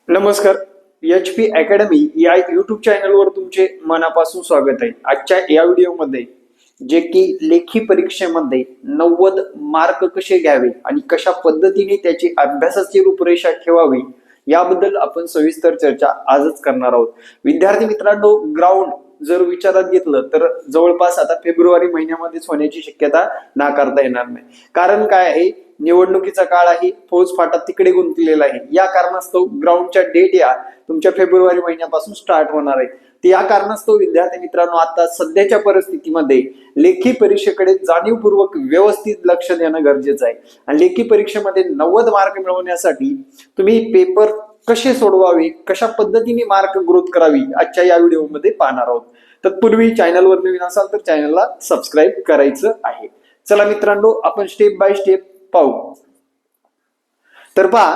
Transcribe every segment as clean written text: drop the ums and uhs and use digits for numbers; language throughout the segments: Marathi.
नमस्कार. HP अकॅडमी या युट्यूब चॅनलवर तुमचे मनापासून स्वागत आहे. आजच्या या व्हिडिओमध्ये जे की लेखी परीक्षेमध्ये 90 मार्क कसे घ्यावे आणि कशा पद्धतीने त्याची अभ्यासाची रूपरेषा ठेवावी याबद्दल आपण सविस्तर चर्चा आजच करणार आहोत. विद्यार्थी मित्रांनो, ग्राउंड जर विचारात घेतलं तर जवळपास आता फेब्रुवारी महिन्यामध्येच होण्याची शक्यता नाकारता येणार नाही. कारण काय आहे, निवडणुकीचा काळ आहे, फौजफाटा तिकडे गुंतलेला आहे. या कारणास्तव ग्राउंडच्या डेट या तुमच्या फेब्रुवारी महिन्यापासून स्टार्ट होणार आहे. या कारणास्तव विद्यार्थी मित्रांनो, आता सध्याच्या परिस्थितीमध्ये लेखी परीक्षेकडे जाणीवपूर्वक व्यवस्थित लक्ष देणं गरजेचं आहे. आणि लेखी परीक्षेमध्ये 90 मार्क मिळवण्यासाठी तुम्ही पेपर कसे सोडवावे, कशा पद्धतीने मार्क ग्रोथ करावी आजच्या या व्हिडिओमध्ये पाहणार आहोत. तत्पूर्वी चॅनलवर नवीन असाल तर चॅनलला सबस्क्राईब करायचं आहे. चला मित्रांनो, आपण स्टेप बाय स्टेप पाहू. तर पहा,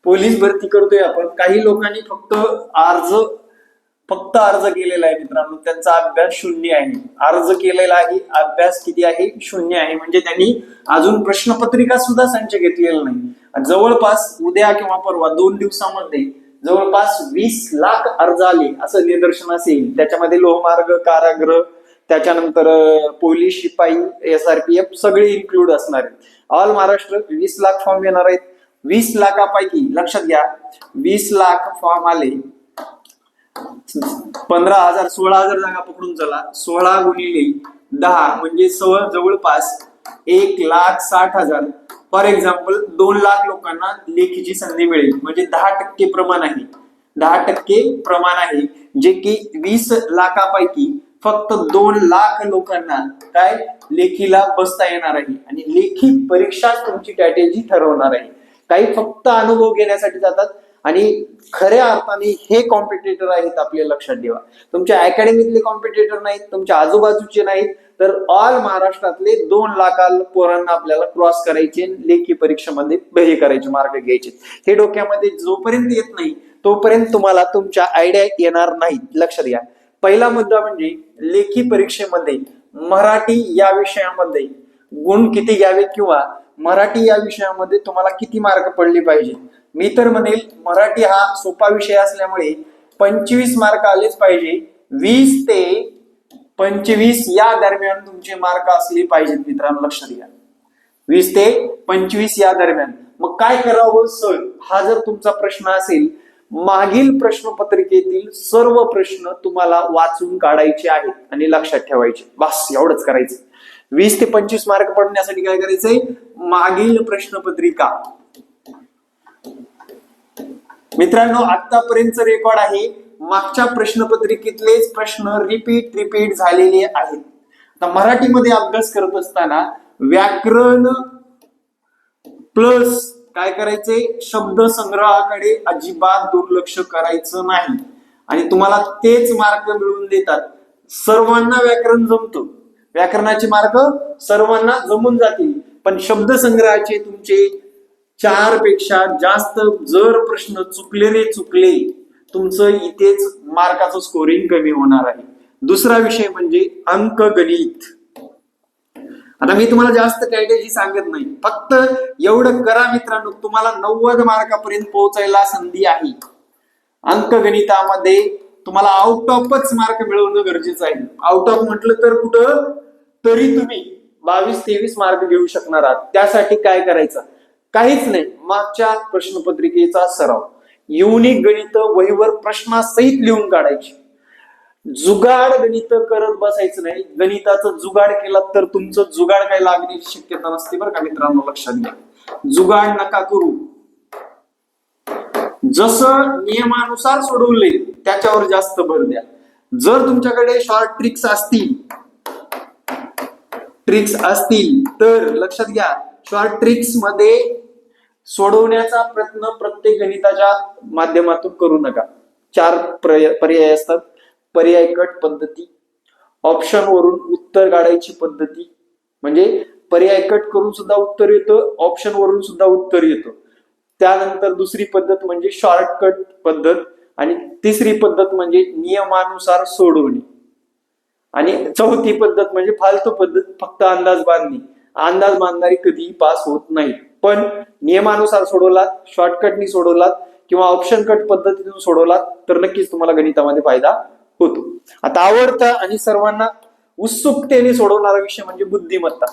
पोलीस भरती करतोय आपण. काही लोकांनी फक्त अर्ज केलेला आहे मित्रांनो, त्यांचा अभ्यास 0 आहे. अर्ज केलेला आहे, अभ्यास किती आहे? 0 आहे. म्हणजे त्यांनी अजून प्रश्नपत्रिका सुद्धा संच घेतलेला नाही. जवळपास उद्या किंवा परवा 2 दिवसामध्ये जवळपास 20 लाख अर्ज आले असं निदर्शनास येईल. त्याच्यामध्ये लोहमार्ग, कारागृह, त्याच्यानंतर पोलीस, शिपाई, SRPF सगळे इन्क्लूड असणार आहेत. ऑल महाराष्ट्र 20 लाख फॉर्म येणार आहेत. 20 लाखापैकी लक्षात घ्या, 20 लाख फॉर्म आले, 15,000 16,000 जागा पकडून चला, 16 गुणिले 10 म्हणजे जवळपास 1,60,000. फॉर एक्झाम्पल 2 लाख लोकांना लेखीची संधी मिळेल. म्हणजे 10% प्रमाण आहे. 10% प्रमाण आहे, जे की 20 लाखापैकी फक्त 2 लाख लोकांना काय लेखीला बसता येणार आहे. आणि लेखी परीक्षा तुमची स्ट्रॅटेजी ठरवणार आहे. काही फक्त अनुभव घेण्यासाठी जातात आणि खऱ्या अर्थाने हे कॉम्पिटिटर आहेत. आपल्या लक्षात ठेवा, तुमच्या अकॅडमीतले कॉम्पिटिटर नाहीत, तुमच्या आजूबाजूचे नाहीत, तर ऑल महाराष्ट्रातले 2 लाख पोरांना आपल्याला क्रॉस करायचे, लेखी परीक्षेमध्ये हे करायचे, मार्क घ्यायचे. हे डोक्यामध्ये जोपर्यंत येत नाही तोपर्यंत तुम्हाला तुमच्या आयडिया येणार नाहीत. लक्षात घ्या. पहिला मुद्दा म्हणजे लेखी परीक्षेमध्ये मराठी या विषयामध्ये गुण किती घ्यावे किंवा मराठी या विषयामध्ये तुम्हाला किती मार्क पडले पाहिजे. मी तर म्हणेल मराठी हा सोपा विषय असल्यामुळे 25 मार्क आलेच पाहिजे. 20 ते 25 या दरम्यान तुमचे मार्क असले पाहिजेत मित्रांनो, लक्षात घ्या. 20 ते 25 या दरम्यान. मग काय करावं सर, हा जर तुमचा प्रश्न असेल, मागील प्रश्नपत्रिकेतील सर्व प्रश्न तुम्हाला वाचून काढायचे आहेत आणि लक्षात ठेवायचे. बस एवढंच करायचं. 20 ते 25 मार्क पडण्यासाठी काय करायचंय, मागील प्रश्नपत्रिका. मित्रांनो, आतापर्यंत रेकॉर्ड आहे, मागच्या प्रश्नपत्रिकेतलेच प्रश्न रिपीट झालेले आहेत. आता मराठीमध्ये अभ्यास करत असताना व्याकरण प्लस काय करायचे, शब्द संग्रहाकडे अजिबात दुर्लक्ष करायचं नाही. आणि तुम्हाला तेच मार्क मिळवून देतात. सर्वांना व्याकरण जमतं, व्याकरणाचे मार्क सर्वांना जमून जातील, पण शब्द संग्रहाचे तुमचे 4 पेक्षा जास्त जर प्रश्न चुकले तुमचं इथेच मार्काचं स्कोरिंग कमी होणार आहे. दुसरा विषय म्हणजे अंकगणित. आता मी तुम्हाला जास्त स्ट्रॅटेजी सांगत नाही, फक्त एवढं करा मित्रांनो, तुम्हाला 90 मार्कापर्यंत पोहोचायला संधी आहे. अंकगणितामध्ये तुम्हाला आउट ऑफच मार्क मिळवणं गरजेचं आहे. आउट ऑफ म्हटलं तर कुठं तरी तुम्ही 22-23 मार्क घेऊ शकणार आहात. त्यासाठी काय करायचं, काहीच नाही, मागच्या प्रश्नपत्रिकेचा सराव, युनिक गणित वहीवर प्रश्नासहित लिहून काढायची. जुगाड गणित करत बसायचं नाही. गणिताचं जुगाड केला तर तुमचं जुगाड काय लागण्याची शक्यता नसते बरं का मित्रांनो, लक्षात घ्या. जुगाड नका करू. जसं नियमानुसार सोडवले त्याच्यावर जास्त भर द्या. जर तुमच्याकडे शॉर्ट ट्रिक्स असतील तर लक्षात घ्या, शॉर्ट ट्रिक्स मध्ये सोडवण्याचा प्रयत्न प्रत्येक गणिताच्या माध्यमातून करू नका. 4 पर्याय असतात. पर्याय कट पद्धती, ऑप्शन वरून उत्तर काढायची पद्धती, म्हणजे पर्याय कट करून सुद्धा उत्तर येतं, ऑप्शन वरून सुद्धा उत्तर येतं. त्यानंतर दुसरी पद्धत म्हणजे शॉर्टकट पद्धत, आणि तिसरी पद्धत म्हणजे नियमानुसार सोडवणे, आणि चौथी पद्धत म्हणजे फालतू पद्धत, फक्त अंदाज बांधणी. अंदाज बांधणारी कधीही पास होत नाही. पण नियमानुसार सोडवलात, शॉर्टकटनी सोडवलात किंवा ऑप्शन कट पद्धतीतून सोडवला तर नक्कीच तुम्हाला गणितामध्ये फायदा होतो. आता आवडता आणि सर्वांना उत्सुकतेने सोडवणारा विषय म्हणजे बुद्धिमत्ता.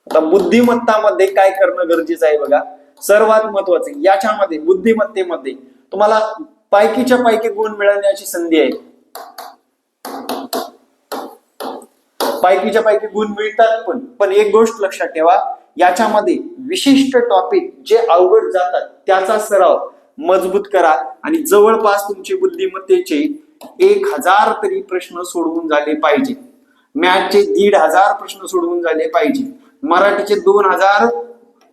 आता बुद्धिमत्तामध्ये काय करणं गरजेचं आहे बघा. सर्वात महत्वाचं याच्यामध्ये बुद्धिमत्तेमध्ये तुम्हाला पैकीच्या पैकी गुण मिळवण्याची संधी आहे. पैकीच्या पैकी गुण मिळतात पण एक गोष्ट लक्षात ठेवा, याच्यामध्ये विशिष्ट टॉपिक जे अवघड जातात त्याचा सराव मजबूत करा आणि जवळपास तुमचे बुद्धिमत्तेचे 1000 तरी प्रश्न सोडवून झाले पाहिजे. मॅथचे 1500 प्रश्न सोडवून झाले पाहिजे. मराठीचे 2000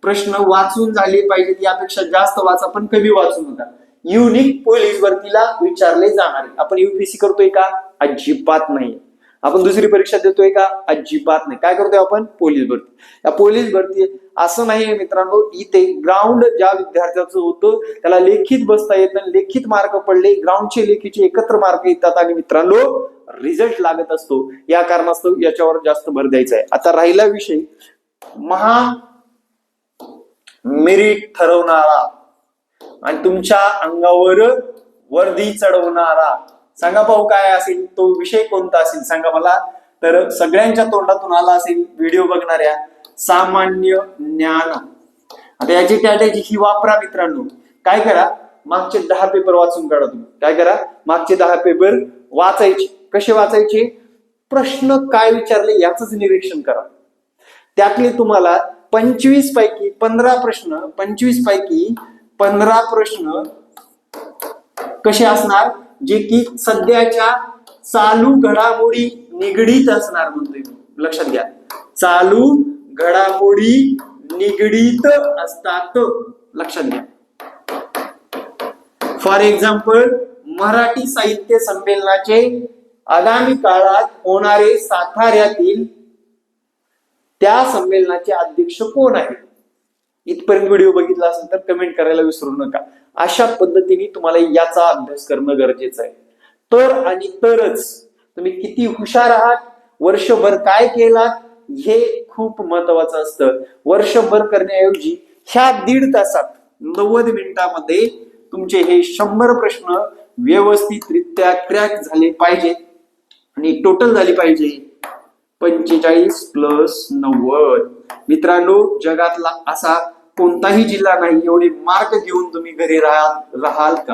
प्रश्न वाचून झाले पाहिजेत. यापेक्षा जास्त वाचा पण कमी वाचू नका. युनिक पोलीस भरतीला विचारले जाणारे. आपण युपीएससी करतोय का? अजिबात नाही. आपण दुसरी परीक्षा देतोय का? अजिबात नाही. काय करतोय आपण? पोलीस भरती. या पोलीस भरती असं नाहीये मित्रांनो, इथे ग्राउंड ज्या विद्यार्थ्याचं होतं त्याला लेखित बसता येतं, लेखित मार्क पडले, ग्राउंडचे लेखीचे एकत्र मार्क येतात आणि मित्रांनो रिझल्ट लागत असतो. या कारणास्तव याच्यावर जास्त भर द्यायचा आहे. आता राहिला विषय मेरिट ठरवणारा आणि तुमच्या अंगावर वर्दी चढवणारा. सांगा पाहू काय असेल तो विषय, कोणता असेल सांगा मला. तर सगळ्यांच्या तोंडातून आला असेल व्हिडिओ बघणाऱ्या, सामान्य ज्ञान. आता याची स्ट्रॅटेजी ही वापरा मित्रांनो. काय करा, मागचे 10 पेपर वाचून काढा तुम्ही. काय करा, मागचे 10 पेपर वाचायचे. कसे वाचायचे? प्रश्न काय विचारले याच निरीक्षण करा. त्यातले तुम्हाला 25 पैकी 15 प्रश्न 25 पैकी 15 प्रश्न कसे असणार, जे की सध्याच्या चालू घडामोडी निगडीत असणार म्हणतोय मी. लक्षात घ्या, चालू घडामोडी निगडीत असतात. लक्षात घ्या. फॉर एक्झाम्पल, मराठी साहित्य संमेलनाचे आगामी काळात होणारे साताऱ्यातील त्या संमेलनाचे अध्यक्ष कोण आहे? इथपर्यंत व्हिडिओ बघितला असेल तर कमेंट करायला विसरू नका. अशा पद्धतीने तुम्हाला याचा अभ्यास करणं गरजेचं आहे. तर आणि तरच तुम्ही किती हुशार आहात, वर्षभर काय केलात हे खूप महत्वाचं असतं. वर्षभर करण्याऐवजी ह्या 1.5 तासात 90 मिनिटांमध्ये तुमचे हे 100 प्रश्न व्यवस्थितरित्या क्रॅक झाले पाहिजेत आणि टोटल झाली पाहिजे 45 + 90. मित्रांनो, जगातला असा कोणताही जिल्हा नाही एवढे मार्क घेऊन तुम्ही घरी राहाल का?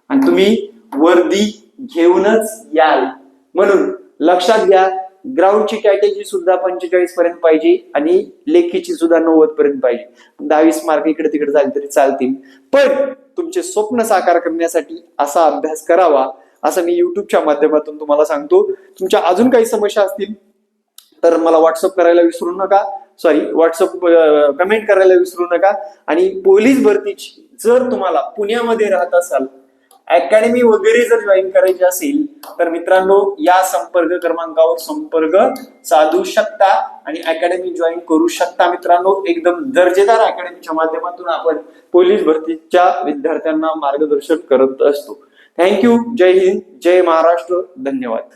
आणि तुम्ही वर्दी घेऊनच याल. म्हणून लक्षात घ्या, ग्राउंडची कॅटेगरी सुद्धा 45 पर्यंत पाहिजे आणि लेखीची सुद्धा 90 पर्यंत पाहिजे. 10-20 मार्क इकडे तिकडे झाले तरी चालतील, पण तुमचे स्वप्न साकार करण्यासाठी असा अभ्यास करावा असं मी युट्यूबच्या माध्यमातून तुम्हाला सांगतो. तुमच्या अजून काही समस्या असतील तर मला व्हॉट्सअप करायला विसरू नका. कमेंट करायला विसरू नका. आणि पोलीस भरतीची जर तुम्हाला पुण्यामध्ये राहत असाल, अकॅडमी वगैरे जर जॉईन करायची असेल तर मित्रांनो या संपर्क क्रमांकावर संपर्क साधू शकता आणि अकॅडमी जॉईन करू शकता. मित्रांनो, एकदम दर्जेदार अकॅडमीच्या माध्यमातून आपण पोलीस भरतीच्या विद्यार्थ्यांना मार्गदर्शन करत असतो. थँक्यू. जय हिंद, जय महाराष्ट्र. धन्यवाद.